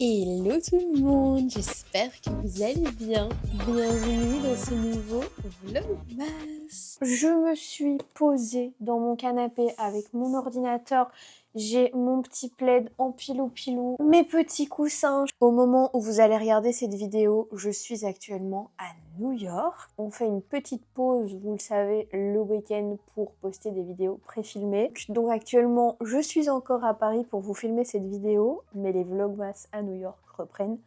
Hello tout le monde, j'espère que vous allez bien. Bienvenue dans ce nouveau vlogmas. Je me suis posée dans mon canapé avec mon ordinateur. J'ai mon petit plaid en pilou-pilou, mes petits coussins. Au moment où vous allez regarder cette vidéo, je suis actuellement à New York. On fait une petite pause, vous le savez, le week-end pour poster des vidéos pré-filmées. Donc actuellement, je suis encore à Paris pour vous filmer cette vidéo, mais les vlogmas à New York reprennent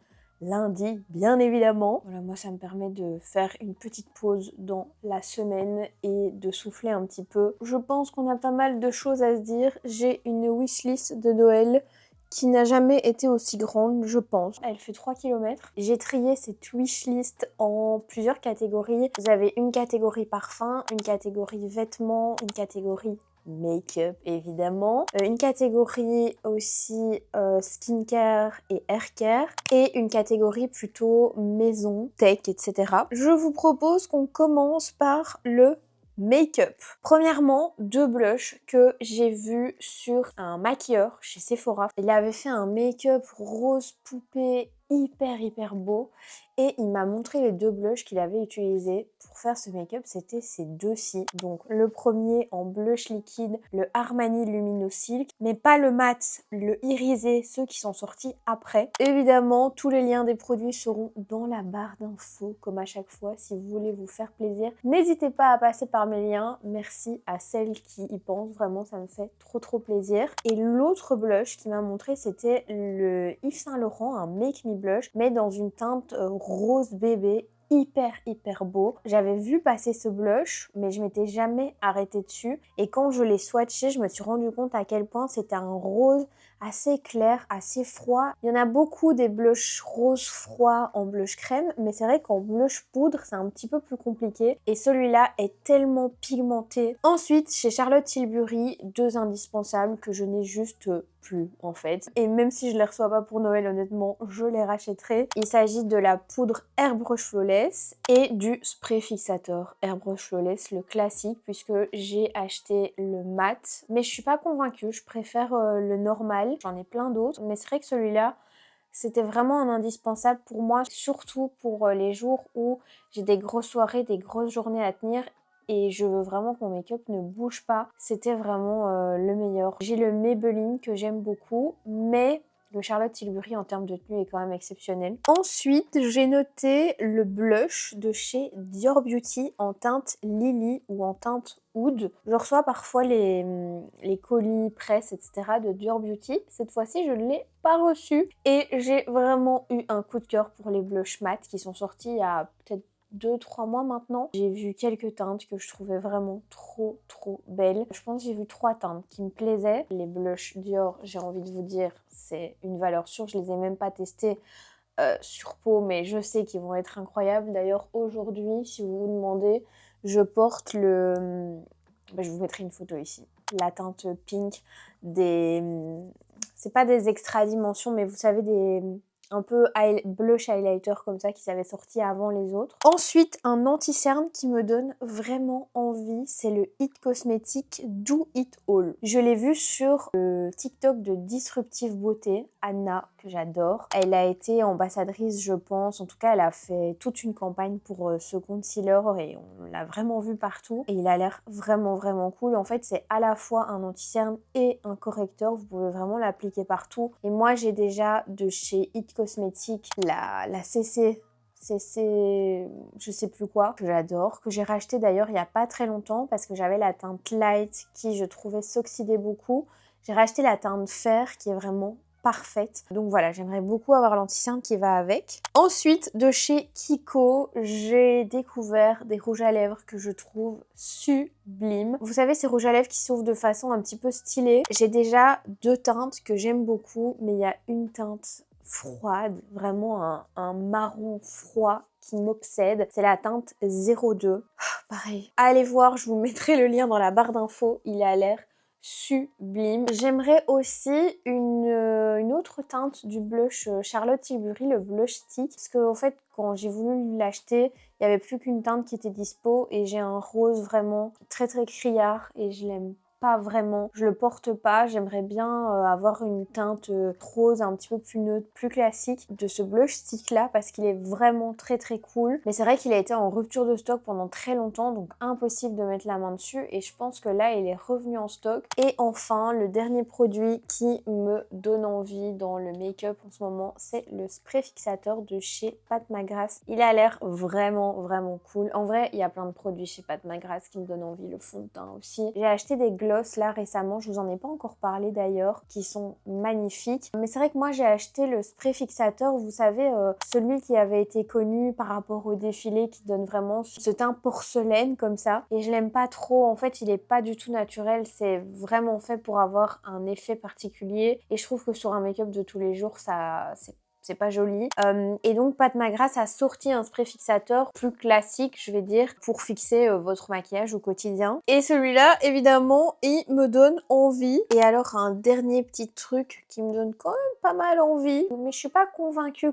lundi, bien évidemment. Voilà, moi ça me permet de faire une petite pause dans la semaine et de souffler un petit peu. Je pense qu'on a pas mal de choses à se dire. J'ai une wishlist de Noël qui n'a jamais été aussi grande, je pense. Elle fait 3 km. J'ai trié cette wishlist en plusieurs catégories. Vous avez une catégorie parfum, une catégorie vêtements, une catégorie make-up évidemment, une catégorie aussi skincare et haircare et une catégorie plutôt maison, tech, etc. Je vous propose qu'on commence par le make-up. Premièrement, deux blushs que j'ai vus sur un maquilleur chez Sephora. Il avait fait un make-up rose poupée hyper beau et il m'a montré les deux blushs qu'il avait utilisés pour faire ce make-up. C'était ces deux-ci. Donc le premier en blush liquide, le Armani Lumino Silk, mais pas le mat, le irisé, ceux qui sont sortis après. Évidemment, tous les liens des produits seront dans la barre d'infos comme à chaque fois. Si vous voulez vous faire plaisir, n'hésitez pas à passer par mes liens. Merci à celles qui y pensent, vraiment ça me fait trop plaisir. Et l'autre blush qui m'a montré, c'était le Yves Saint Laurent, un Make Me Blush, mais dans une teinte rose bébé, hyper beau. J'avais vu passer ce blush, mais je m'étais jamais arrêtée dessus. Et quand je l'ai swatché, je me suis rendu compte à quel point c'était un rose assez clair, assez froid. Il y en a beaucoup des blushs rose froid en blush crème, mais c'est vrai qu'en blush poudre, c'est un petit peu plus compliqué. Et celui-là est tellement pigmenté. Ensuite, chez Charlotte Tilbury, deux indispensables que je n'ai juste plus en fait. Et même si je les reçois pas pour Noël, honnêtement, je les rachèterai. Il s'agit de la poudre Airbrush Flawless et du spray fixateur Airbrush Flawless, le classique, puisque j'ai acheté le mat. Mais je suis pas convaincue, je préfère le normal. J'en ai plein d'autres, mais c'est vrai que celui-là, c'était vraiment un indispensable pour moi, surtout pour les jours où j'ai des grosses soirées, des grosses journées à tenir et je veux vraiment que mon make-up ne bouge pas. C'était vraiment le meilleur. J'ai le Maybelline que j'aime beaucoup, mais le Charlotte Tilbury en termes de tenue est quand même exceptionnel. Ensuite, j'ai noté le blush de chez Dior Beauty en teinte Lily ou en teinte Oud. Je reçois parfois les colis presse, etc. de Dior Beauty. Cette fois-ci, je ne l'ai pas reçu. Et j'ai vraiment eu un coup de cœur pour les blushs mat qui sont sortis il y a peut-être 2-3 mois maintenant. J'ai vu quelques teintes que je trouvais vraiment trop belles. Je pense que j'ai vu 3 teintes qui me plaisaient. Les blushs Dior, j'ai envie de vous dire, c'est une valeur sûre. Je les ai même pas testés sur peau, mais je sais qu'ils vont être incroyables. D'ailleurs, aujourd'hui, si vous vous demandez, je porte le... je vous mettrai une photo ici. La teinte pink des... C'est pas des extra dimensions, mais vous savez, des... un peu blush highlighter comme ça qui s'avait sorti avant les autres. Ensuite, un anti-cerne qui me donne vraiment envie, c'est le It Cosmetics Do It All. Je l'ai vu sur le TikTok de Disruptive Beauté, Anna, que j'adore. Elle a été ambassadrice, je pense. En tout cas, elle a fait toute une campagne pour ce concealer et on l'a vraiment vu partout. Et il a l'air vraiment cool. En fait, c'est à la fois un anti-cerne et un correcteur. Vous pouvez vraiment l'appliquer partout. Et moi, j'ai déjà de chez It Cosmetics la CC, je sais plus quoi, que j'adore, que j'ai racheté d'ailleurs il n'y a pas très longtemps parce que j'avais la teinte light qui je trouvais s'oxydait beaucoup. J'ai racheté la teinte fer qui est vraiment parfaite. Donc voilà, j'aimerais beaucoup avoir l'anti-cerne qui va avec. Ensuite, de chez Kiko, j'ai découvert des rouges à lèvres que je trouve sublimes. Vous savez, ces rouges à lèvres qui s'ouvrent de façon un petit peu stylée. J'ai déjà deux teintes que j'aime beaucoup, mais il y a une teinte froide, vraiment un marron froid qui m'obsède. C'est la teinte 02. Pareil. Allez voir, je vous mettrai le lien dans la barre d'infos. Il a l'air sublime. J'aimerais aussi une autre teinte du blush Charlotte Tilbury, le blush stick. Parce que en fait, quand j'ai voulu l'acheter, il n'y avait plus qu'une teinte qui était dispo et j'ai un rose vraiment très criard et je l'aime pas vraiment. Je le porte pas, j'aimerais bien avoir une teinte rose un petit peu plus neutre, plus classique de ce blush stick là parce qu'il est vraiment très très cool. Mais c'est vrai qu'il a été en rupture de stock pendant très longtemps, donc impossible de mettre la main dessus et je pense que là il est revenu en stock. Et enfin, le dernier produit qui me donne envie dans le make-up en ce moment, c'est le spray fixateur de chez Pat McGrath. Il a l'air vraiment cool. En vrai, il y a plein de produits chez Pat McGrath qui me donnent envie, le fond de teint aussi. J'ai acheté des gloss là récemment, je vous en ai pas encore parlé d'ailleurs, qui sont magnifiques. Mais c'est vrai que moi j'ai acheté le spray fixateur, vous savez, celui qui avait été connu par rapport au défilé, qui donne vraiment ce teint porcelaine comme ça. Et je l'aime pas trop, en fait il est pas du tout naturel, c'est vraiment fait pour avoir un effet particulier. Et je trouve que sur un make-up de tous les jours, ça c'est pas joli. Et donc Pat McGrath a sorti un spray fixateur plus classique, je vais dire, pour fixer votre maquillage au quotidien. Et celui-là, évidemment, il me donne envie. Et alors un dernier petit truc qui me donne quand même pas mal envie, mais je suis pas convaincue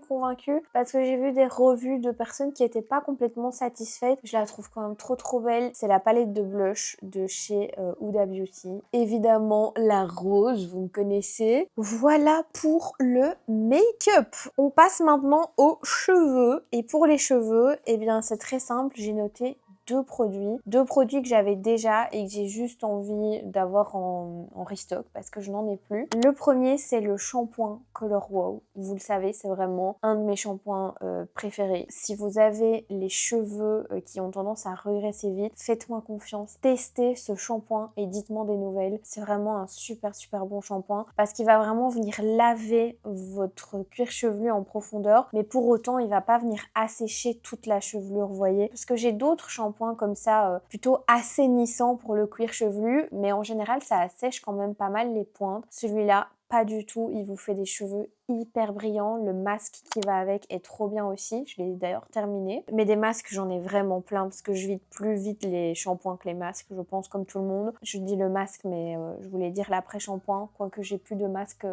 parce que j'ai vu des revues de personnes qui étaient pas complètement satisfaites. Je la trouve quand même trop belle. C'est la palette de blush de chez Huda Beauty. Évidemment la rose, vous me connaissez. Voilà pour le make-up. On passe maintenant aux cheveux. Et pour les cheveux, eh bien c'est très simple, j'ai noté deux produits que j'avais déjà et que j'ai juste envie d'avoir en restock parce que je n'en ai plus. Le premier, c'est le shampoing Color Wow. Vous le savez, c'est vraiment un de mes shampoings préférés. Si vous avez les cheveux qui ont tendance à regresser vite, faites-moi confiance, testez ce shampoing et dites-moi des nouvelles. C'est vraiment un super bon shampoing parce qu'il va vraiment venir laver votre cuir chevelu en profondeur, mais pour autant, il va pas venir assécher toute la chevelure, vous voyez. Parce que j'ai d'autres shampoings comme ça, plutôt assainissant pour le cuir chevelu, mais en général ça assèche quand même pas mal les pointes. Celui-là, pas du tout, il vous fait des cheveux hyper brillants. Le masque qui va avec est trop bien aussi, je l'ai d'ailleurs terminé. Mais des masques, j'en ai vraiment plein parce que je vide plus vite les shampoings que les masques, je pense, comme tout le monde. Je dis le masque, mais je voulais dire l'après-shampoing, quoique j'ai plus de masque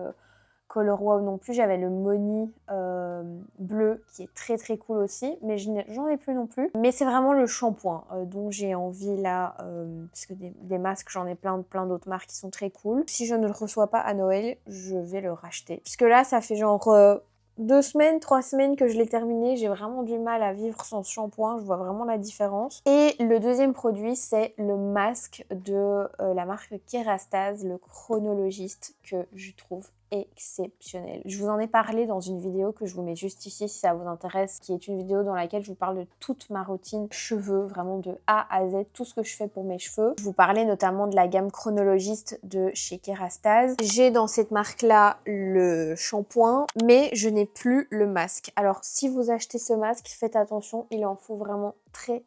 Color Wow non plus. J'avais le Money bleu qui est très cool aussi, mais j'en ai plus non plus. Mais c'est vraiment le shampoing dont j'ai envie là, parce que des masques, j'en ai plein d'autres marques qui sont très cool. Si je ne le reçois pas à Noël, je vais le racheter. Puisque là, ça fait genre 2 semaines, 3 semaines que je l'ai terminé. J'ai vraiment du mal à vivre sans ce shampoing. Je vois vraiment la différence. Et le deuxième produit, c'est le masque de la marque Kerastase, le chronologiste, que je trouve exceptionnel. Je vous en ai parlé dans une vidéo que je vous mets juste ici si ça vous intéresse, qui est une vidéo dans laquelle je vous parle de toute ma routine cheveux, vraiment de A à Z, tout ce que je fais pour mes cheveux. Je vous parlais notamment de la gamme chronologiste de chez Kerastase. J'ai dans cette marque-là le shampoing, mais je n'ai plus le masque. Alors si vous achetez ce masque, faites attention, il en faut vraiment très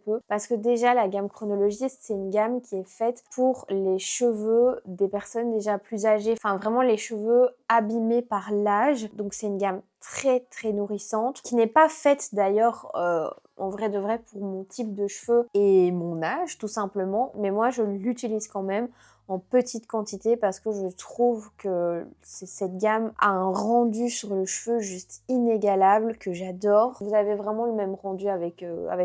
peu, parce que déjà la gamme chronologiste, c'est une gamme qui est faite pour les cheveux des personnes déjà plus âgées, enfin vraiment les cheveux abîmés par l'âge. Donc c'est une gamme très nourrissante, qui n'est pas faite d'ailleurs en vrai de vrai pour mon type de cheveux et mon âge tout simplement, mais moi je l'utilise quand même en petite quantité parce que je trouve que cette gamme a un rendu sur le cheveu juste inégalable que j'adore. Vous avez vraiment le même rendu avec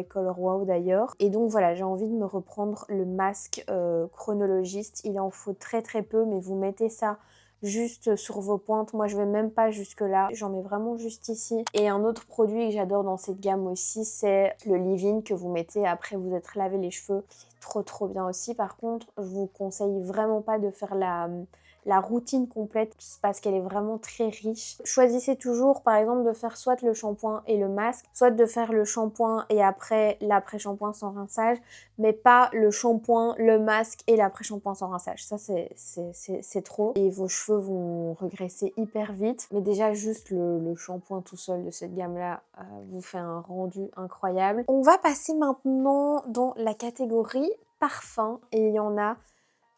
Color Wow d'ailleurs. Et donc voilà, j'ai envie de me reprendre le masque chronologiste. Il en faut très peu, mais vous mettez ça juste sur vos pointes. Moi je vais même pas jusque là, j'en mets vraiment juste ici. Et un autre produit que j'adore dans cette gamme aussi, c'est le leave-in que vous mettez après vous être lavé les cheveux. C'est trop bien aussi. Par contre, je vous conseille vraiment pas de faire la routine complète parce qu'elle est vraiment très riche. Choisissez toujours par exemple de faire soit le shampoing et le masque, soit de faire le shampoing et après l'après-shampoing sans rinçage, mais pas le shampoing, le masque et l'après-shampoing sans rinçage. Ça c'est trop et vos cheveux vont regresser hyper vite. Mais déjà juste le shampoing tout seul de cette gamme là vous fait un rendu incroyable. On va passer maintenant dans la catégorie parfum et il y en a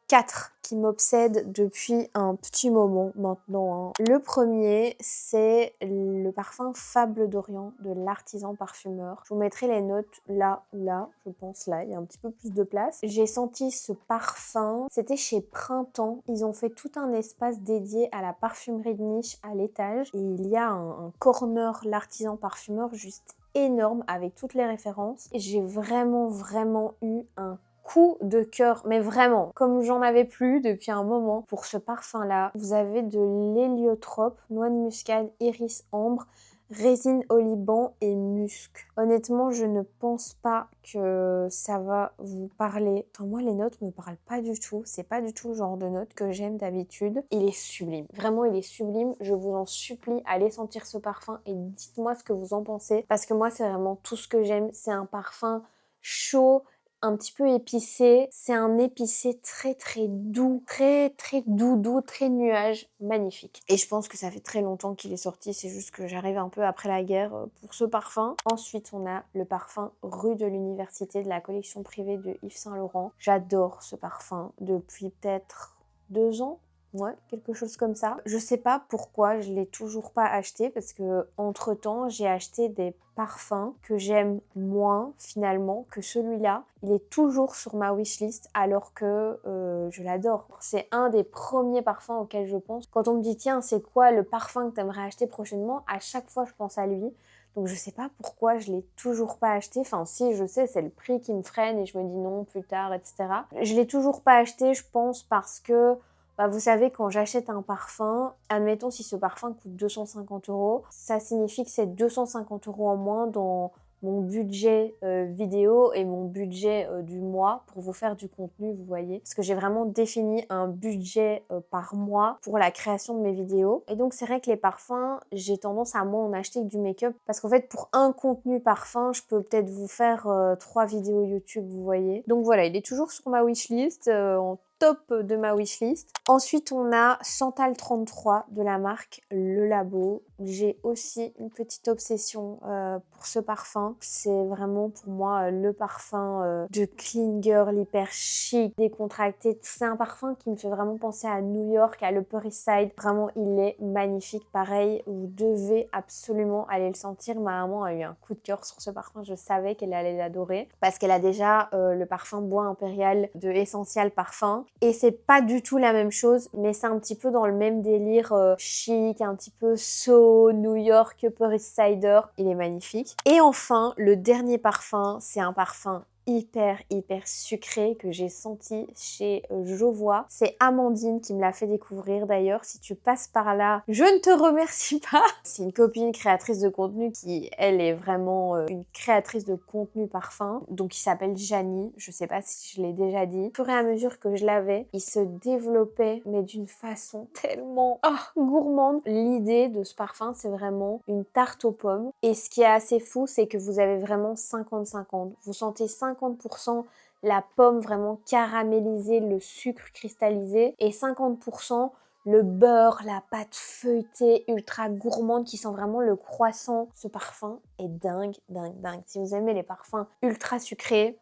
4 qui m'obsèdent depuis un petit moment maintenant. Le premier, c'est le parfum Fable d'Orient de l'artisan parfumeur. Je vous mettrai les notes là ou là, je pense là, il y a un petit peu plus de place. J'ai senti ce parfum, c'était chez Printemps. Ils ont fait tout un espace dédié à la parfumerie de niche à l'étage. Et il y a un corner, l'artisan parfumeur, juste énorme avec toutes les références. Et j'ai vraiment eu un coup de cœur, mais vraiment, comme j'en avais plus depuis un moment pour ce parfum-là. Vous avez de l'héliotrope, noix de muscade, iris, ambre, résine oliban et musc. Honnêtement, je ne pense pas que ça va vous parler. Enfin, moi, les notes me parlent pas du tout. C'est pas du tout le genre de notes que j'aime d'habitude. Il est sublime. Vraiment, il est sublime. Je vous en supplie, allez sentir ce parfum et dites-moi ce que vous en pensez. Parce que moi, c'est vraiment tout ce que j'aime. C'est un parfum chaud, un petit peu épicé. C'est un épicé très très doux, très très doux, très nuage, magnifique. Et je pense que ça fait très longtemps qu'il est sorti, c'est juste que j'arrive un peu après la guerre pour ce parfum. Ensuite, on a le parfum Rue de l'Université de la collection privée de Yves Saint Laurent. J'adore ce parfum depuis peut-être 2 ans. Ouais, quelque chose comme ça. Je sais pas pourquoi je l'ai toujours pas acheté parce que entre temps j'ai acheté des parfums que j'aime moins finalement que celui-là. Il est toujours sur ma wishlist alors que je l'adore. C'est un des premiers parfums auxquels je pense. Quand on me dit tiens c'est quoi le parfum que t'aimerais acheter prochainement, à chaque fois je pense à lui. Donc je sais pas pourquoi je l'ai toujours pas acheté. Enfin si je sais c'est le prix qui me freine et je me dis non plus tard etc. Je l'ai toujours pas acheté je pense parce que vous savez, quand j'achète un parfum, admettons si ce parfum coûte 250 €, ça signifie que c'est 250 € en moins dans mon budget vidéo et mon budget du mois pour vous faire du contenu, vous voyez. Parce que j'ai vraiment défini un budget par mois pour la création de mes vidéos. Et donc c'est vrai que les parfums, j'ai tendance à moins en acheter que du make-up. Parce qu'en fait, pour un contenu parfum, je peux peut-être vous faire 3 vidéos YouTube, vous voyez. Donc voilà, il est toujours sur ma wishlist en top de ma wishlist. Ensuite, on a Santal 33 de la marque Le Labo. J'ai aussi une petite obsession pour ce parfum. C'est vraiment pour moi le parfum de clean girl, hyper chic, décontracté. C'est un parfum qui me fait vraiment penser à New York, à l'Upper East Side. Vraiment, il est magnifique. Pareil, vous devez absolument aller le sentir. Ma maman a eu un coup de cœur sur ce parfum. Je savais qu'elle allait l'adorer parce qu'elle a déjà le parfum Bois Impérial de Essential Parfum. Et c'est pas du tout la même chose, mais c'est un petit peu dans le même délire chic, un petit peu so, New York, Upper East Sider. Il est magnifique. Et enfin, le dernier parfum, c'est un parfum hyper sucré que j'ai senti chez Jovois. C'est Amandine qui me l'a fait découvrir d'ailleurs. Si tu passes par là, je ne te remercie pas. C'est une copine créatrice de contenu qui, elle, est vraiment une créatrice de contenu parfum. Donc, il s'appelle Janie. Je sais pas si je l'ai déjà dit. Au fur et à mesure que je l'avais, il se développait, mais d'une façon tellement gourmande. L'idée de ce parfum, c'est vraiment une tarte aux pommes. Et ce qui est assez fou, c'est que vous avez vraiment 50-50. Vous sentez 50% la pomme vraiment caramélisée, le sucre cristallisé, et 50% le beurre, la pâte feuilletée ultra gourmande qui sent vraiment le croissant. Ce parfum est dingue. Si vous aimez les parfums ultra sucrés,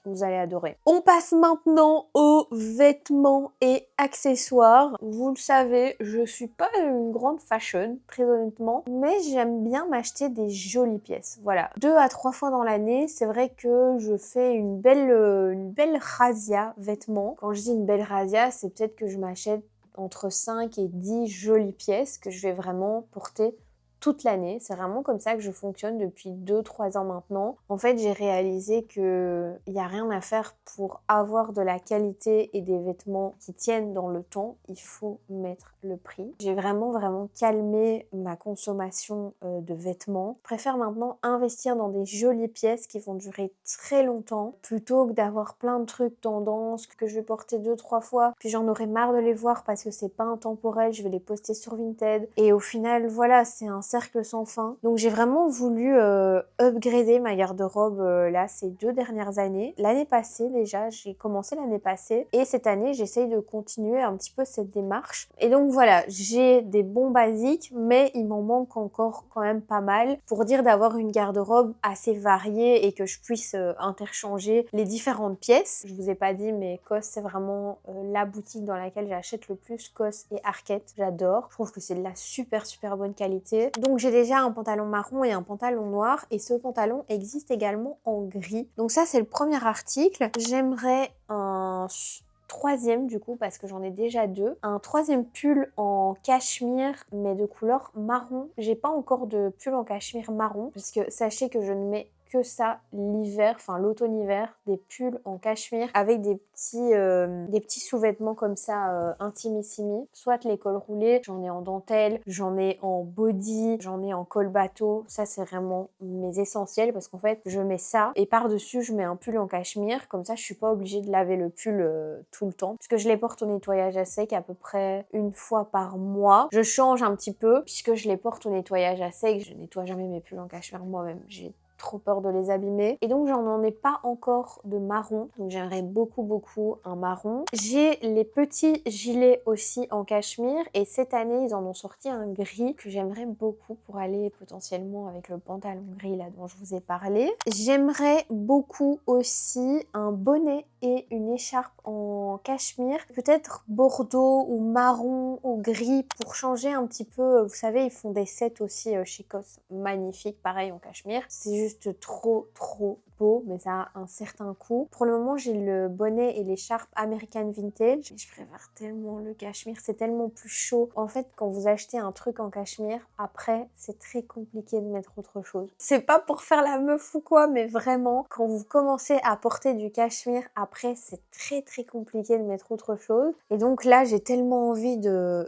vous allez adorer. On passe maintenant aux vêtements et accessoires. Vous le savez, je suis pas une grande fashion, très honnêtement, mais j'aime bien m'acheter des jolies pièces. Voilà, 2 à 3 fois dans l'année, c'est vrai que je fais une belle razzia vêtements. Quand je dis une belle razzia, c'est peut-être que je m'achète entre 5 et 10 jolies pièces que je vais vraiment porter toute l'année. C'est vraiment comme ça que je fonctionne depuis 2-3 ans maintenant. En fait, j'ai réalisé que il n'y a rien à faire pour avoir de la qualité et des vêtements qui tiennent dans le temps. Il faut mettre le prix. J'ai vraiment calmé ma consommation de vêtements. Je préfère maintenant investir dans des jolies pièces qui vont durer très longtemps plutôt que d'avoir plein de trucs tendance que je vais porter 2-3 fois puis j'en aurai marre de les voir parce que c'est pas intemporel, je vais les poster sur Vinted et au final voilà, c'est un cercle sans fin. Donc j'ai vraiment voulu upgrader ma garde-robe là ces 2 dernières années. L'année passée déjà, j'ai commencé l'année passée et cette année j'essaye de continuer un petit peu cette démarche. Et donc voilà, j'ai des bons basiques mais il m'en manque encore quand même pas mal pour dire d'avoir une garde-robe assez variée et que je puisse interchanger les différentes pièces. Je vous ai pas dit mais COS c'est vraiment la boutique dans laquelle j'achète le plus, COS et Arket. J'adore, je trouve que c'est de la super bonne qualité. Donc j'ai déjà un pantalon marron et un pantalon noir et ce pantalon existe également en gris. Donc ça c'est le premier article. J'aimerais un 3e du coup parce que j'en ai déjà 2. Un 3e pull en cachemire mais de couleur marron. J'ai pas encore de pull en cachemire marron parce que sachez que je ne mets que ça l'hiver, enfin l'automne-hiver, des pulls en cachemire avec des petits sous-vêtements comme ça intimissimi. Soit les cols roulés, j'en ai en dentelle, j'en ai en body, j'en ai en col bateau. Ça c'est vraiment mes essentiels parce qu'en fait je mets ça et par-dessus je mets un pull en cachemire. Comme ça je suis pas obligée de laver le pull tout le temps puisque je les porte au nettoyage à sec à peu près une fois par mois. Je change un petit peu puisque je les porte au nettoyage à sec. Je nettoie jamais mes pulls en cachemire moi-même. J'ai trop peur de les abîmer. Et donc j'en ai pas encore de marron. Donc j'aimerais beaucoup un marron. J'ai les petits gilets aussi en cachemire. Et cette année, ils en ont sorti un gris que j'aimerais beaucoup pour aller potentiellement avec le pantalon gris là dont je vous ai parlé. J'aimerais beaucoup aussi un bonnet et une écharpe en cachemire. Peut-être bordeaux ou marron ou gris pour changer un petit peu. Vous savez, ils font des sets aussi chez COS. Magnifiques, pareil en cachemire. C'est juste trop beau, mais ça a un certain coût. Pour le moment, j'ai le bonnet et l'écharpe American Vintage. Je préfère tellement le cachemire, c'est tellement plus chaud. En fait, quand vous achetez un truc en cachemire, après, c'est très compliqué de mettre autre chose. C'est pas pour faire la meuf ou quoi, mais vraiment, quand vous commencez à porter du cachemire, après, c'est très compliqué de mettre autre chose. Et donc là, j'ai tellement envie de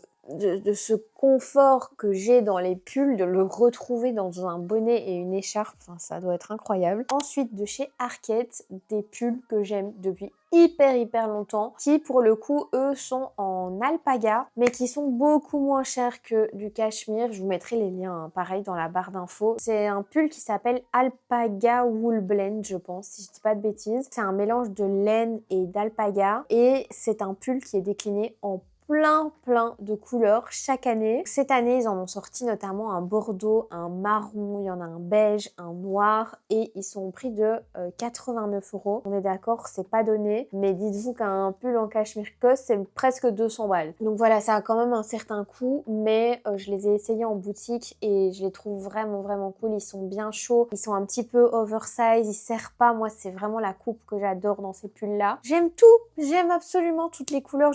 ce confort que j'ai dans les pulls, de le retrouver dans un bonnet et une écharpe, enfin ça doit être incroyable. Ensuite de chez Arket, des pulls que j'aime depuis hyper longtemps, qui pour le coup eux sont en alpaga, mais qui sont beaucoup moins chers que du cachemire. Je vous mettrai les liens hein, pareil dans la barre d'infos. C'est un pull qui s'appelle Alpaga Wool Blend, je pense, si je dis pas de bêtises. C'est un mélange de laine et d'alpaga, et c'est un pull qui est décliné en plein de couleurs chaque année. Cette année, ils en ont sorti notamment un bordeaux, un marron, il y en a un beige, un noir et ils sont au prix de 89 €. On est d'accord, c'est pas donné, mais dites-vous qu'un pull en cachemire COS, c'est presque 200 balles. Donc voilà, ça a quand même un certain coût, mais je les ai essayés en boutique et je les trouve vraiment cool. Ils sont bien chauds, ils sont un petit peu oversize, ils serrent pas. Moi, c'est vraiment la coupe que j'adore dans ces pulls-là. J'aime tout, j'aime absolument toutes les couleurs.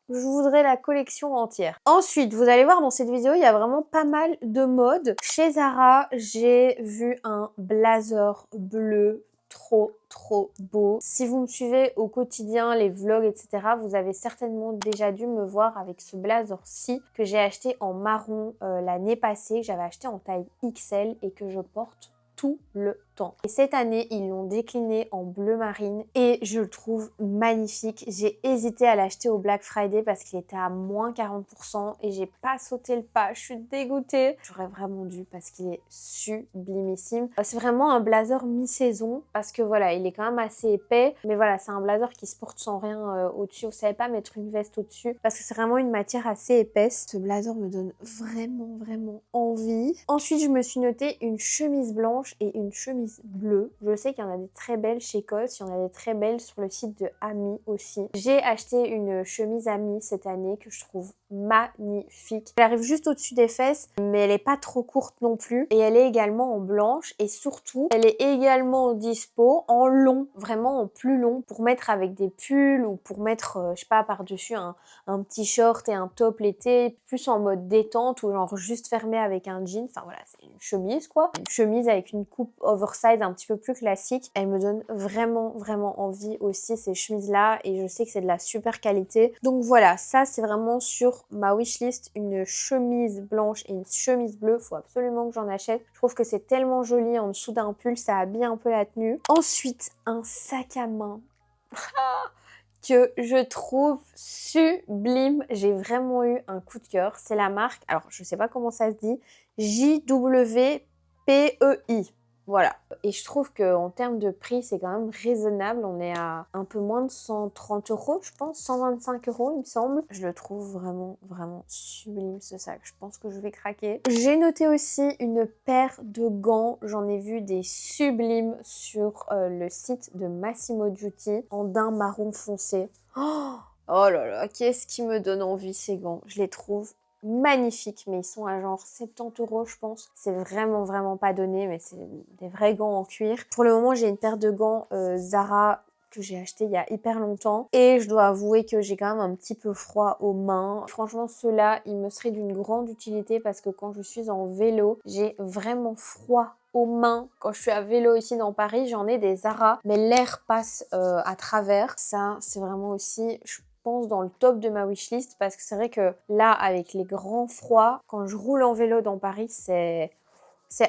Je voudrais la collection entière. Ensuite, vous allez voir dans cette vidéo, il y a vraiment pas mal de modes. Chez Zara, j'ai vu un blazer bleu trop beau. Si vous me suivez au quotidien, les vlogs, etc., vous avez certainement déjà dû me voir avec ce blazer-ci que j'ai acheté en marron l'année passée, que j'avais acheté en taille XL et que je porte tout le temps. Et cette année, ils l'ont décliné en bleu marine et je le trouve magnifique. J'ai hésité à l'acheter au Black Friday parce qu'il était à moins 40% et j'ai pas sauté le pas. Je suis dégoûtée. J'aurais vraiment dû parce qu'il est sublimissime. C'est vraiment un blazer mi-saison parce que voilà, il est quand même assez épais. Mais voilà, c'est un blazer qui se porte sans rien au-dessus. Vous savez pas mettre une veste au-dessus parce que c'est vraiment une matière assez épaisse. Ce blazer me donne vraiment envie. Ensuite, je me suis noté une chemise blanche et une chemise bleue. Je sais qu'il y en a des très belles chez COS, il y en a des très belles sur le site de Ami aussi. J'ai acheté une chemise Ami cette année que je trouve magnifique. Elle arrive juste au-dessus des fesses, mais elle est pas trop courte non plus. Et elle est également en blanche et surtout, elle est également dispo en long, vraiment en plus long pour mettre avec des pulls ou pour mettre, je sais pas, par-dessus un petit short et un top l'été, plus en mode détente ou genre juste fermé avec un jean. Enfin voilà, c'est une chemise quoi. Une chemise avec une coupe oversize un petit peu plus classique. Elle me donne vraiment envie aussi ces chemises là et je sais que c'est de la super qualité. Donc voilà, ça c'est vraiment sur ma wishlist, une chemise blanche et une chemise bleue. Faut absolument que j'en achète. Je trouve que c'est tellement joli en dessous d'un pull, ça habille un peu la tenue. Ensuite, un sac à main. Que je trouve sublime. J'ai vraiment eu un coup de cœur. C'est la marque, alors je sais pas comment ça se dit, JWPEI. Voilà. Et je trouve qu'en termes de prix, c'est quand même raisonnable. On est à un peu moins de 130 €, je pense. 125 € il me semble. Je le trouve vraiment sublime ce sac. Je pense que je vais craquer. J'ai noté aussi une paire de gants. J'en ai vu des sublimes sur le site de Massimo Dutti en daim marron foncé. Oh là là, qu'est-ce qui me donne envie ces gants. Je les trouve magnifiques, mais ils sont à genre 70 € je pense. C'est vraiment pas donné, mais c'est des vrais gants en cuir. Pour le moment, j'ai une paire de gants Zara que j'ai acheté il y a hyper longtemps et je dois avouer que j'ai quand même un petit peu froid aux mains. Franchement, ceux-là, ils me seraient d'une grande utilité parce que quand je suis en vélo, j'ai vraiment froid aux mains. Quand je suis à vélo ici dans Paris, j'en ai des Zara, mais l'air passe à travers. Ça, c'est vraiment aussi, je pense, dans le top de ma wishlist parce que c'est vrai que là, avec les grands froids, quand je roule en vélo dans Paris, c'est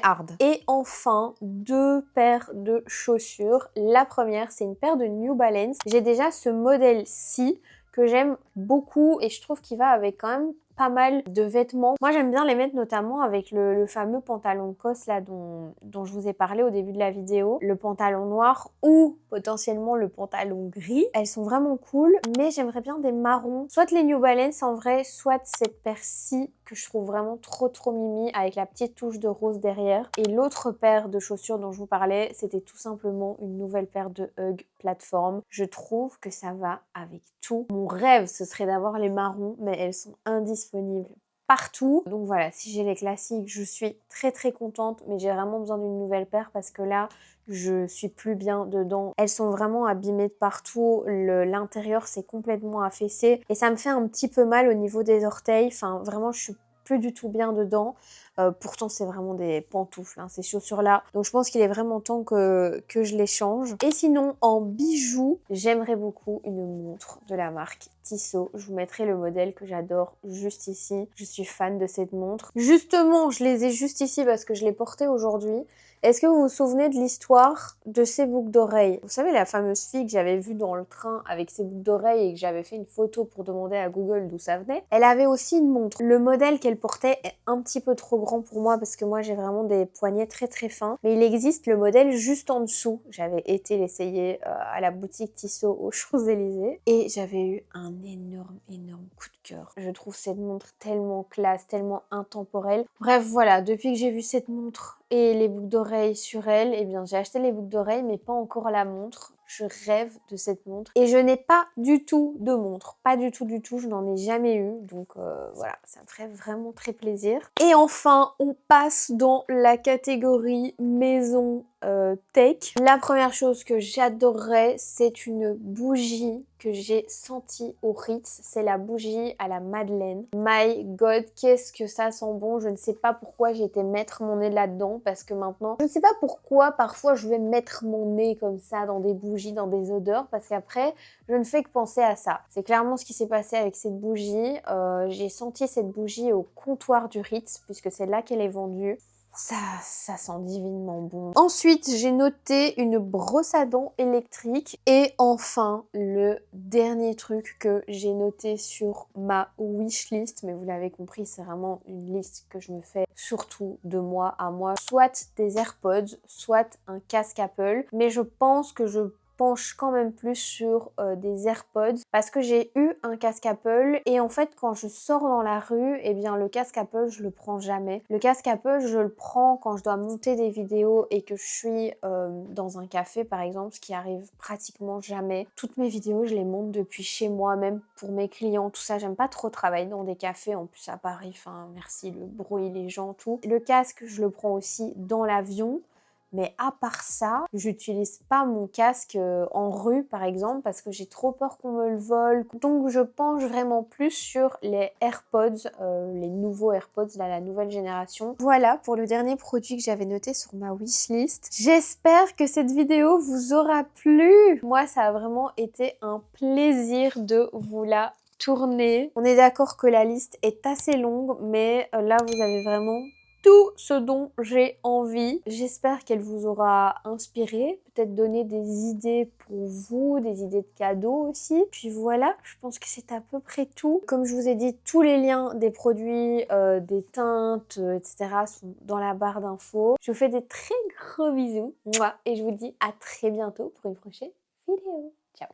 hard. Et enfin, 2 paires de chaussures. La première, c'est une paire de New Balance. J'ai déjà ce modèle-ci que j'aime beaucoup et je trouve qu'il va avec quand même pas mal de vêtements. Moi, j'aime bien les mettre notamment avec le fameux pantalon COS là dont je vous ai parlé au début de la vidéo. Le pantalon noir ou potentiellement le pantalon gris. Elles sont vraiment cool, mais j'aimerais bien des marrons. Soit les New Balance en vrai, soit cette paire-ci que je trouve vraiment trop mimi avec la petite touche de rose derrière. Et l'autre paire de chaussures dont je vous parlais, c'était tout simplement une nouvelle paire de Hug plateforme. Je trouve que ça va avec tout. Mon rêve, ce serait d'avoir les marrons, mais elles sont indisponibles partout. Donc voilà, si j'ai les classiques, je suis très contente, mais j'ai vraiment besoin d'une nouvelle paire parce que là, je suis plus bien dedans. Elles sont vraiment abîmées de partout, l'intérieur c'est complètement affaissé et ça me fait un petit peu mal au niveau des orteils. Enfin, vraiment, je suis plus du tout bien dedans. Pourtant, c'est vraiment des pantoufles, hein, ces chaussures-là. Donc, je pense qu'il est vraiment temps que je les change. Et sinon, en bijoux, j'aimerais beaucoup une montre de la marque Tissot. Je vous mettrai le modèle que j'adore juste ici. Je suis fan de cette montre. Justement, je les ai juste ici parce que je l'ai portée aujourd'hui. Est-ce que vous vous souvenez de l'histoire de ces boucles d'oreilles? Vous savez, la fameuse fille que j'avais vue dans le train avec ses boucles d'oreilles et que j'avais fait une photo pour demander à Google d'où ça venait? Elle avait aussi une montre. Le modèle qu'elle portait est un petit peu trop grand pour moi parce que moi j'ai vraiment des poignets très fins. Mais il existe le modèle juste en dessous. J'avais été l'essayer à la boutique Tissot aux Champs-Élysées et j'avais eu un énorme coup de cœur. Je trouve cette montre tellement classe, tellement intemporelle. Bref, voilà, depuis que j'ai vu cette montre et les boucles d'oreilles sur elle, eh bien j'ai acheté les boucles d'oreilles mais pas encore la montre. Je rêve de cette montre et je n'ai pas du tout de montre, pas du tout, je n'en ai jamais eu, donc voilà, ça me ferait vraiment très plaisir. Et enfin, on passe dans la catégorie maison tech. La première chose que j'adorerais, c'est une bougie que j'ai sentie au Ritz, c'est la bougie à la Madeleine. My God, qu'est-ce que ça sent bon. Je ne sais pas pourquoi j'ai été mettre mon nez là-dedans parce que maintenant, je ne sais pas pourquoi parfois je vais mettre mon nez comme ça dans des bougies, dans des odeurs, parce qu'après je ne fais que penser à ça. C'est clairement ce qui s'est passé avec cette bougie. J'ai senti cette bougie au comptoir du Ritz puisque c'est là qu'elle est vendue. Ça sent divinement bon. Ensuite, j'ai noté une brosse à dents électrique. Et enfin, le dernier truc que j'ai noté sur ma wishlist, mais vous l'avez compris, c'est vraiment une liste que je me fais surtout de moi à moi. Soit des AirPods, soit un casque Apple. Mais je pense que je penche quand même plus sur des AirPods parce que j'ai eu un casque Apple et en fait quand je sors dans la rue, eh bien le casque Apple je le prends jamais. Le casque Apple je le prends quand je dois monter des vidéos et que je suis dans un café par exemple, ce qui arrive pratiquement jamais. Toutes mes vidéos je les monte depuis chez moi, même pour mes clients, tout ça. J'aime pas trop travailler dans des cafés en plus à Paris, enfin merci, le bruit, les gens, tout. Le casque je le prends aussi dans l'avion. Mais à part ça, j'utilise pas mon casque en rue par exemple parce que j'ai trop peur qu'on me le vole. Donc je penche vraiment plus sur les AirPods, les nouveaux AirPods, là, la nouvelle génération. Voilà pour le dernier produit que j'avais noté sur ma wishlist. J'espère que cette vidéo vous aura plu. Moi, ça a vraiment été un plaisir de vous la tourner. On est d'accord que la liste est assez longue, mais là vous avez vraiment tout ce dont j'ai envie. J'espère qu'elle vous aura inspiré, peut-être donné des idées pour vous, des idées de cadeaux aussi. Puis voilà, je pense que c'est à peu près tout. Comme je vous ai dit, tous les liens des produits, des teintes, etc. sont dans la barre d'infos. Je vous fais des très gros bisous. Mouah, et je vous dis à très bientôt pour une prochaine vidéo. Ciao!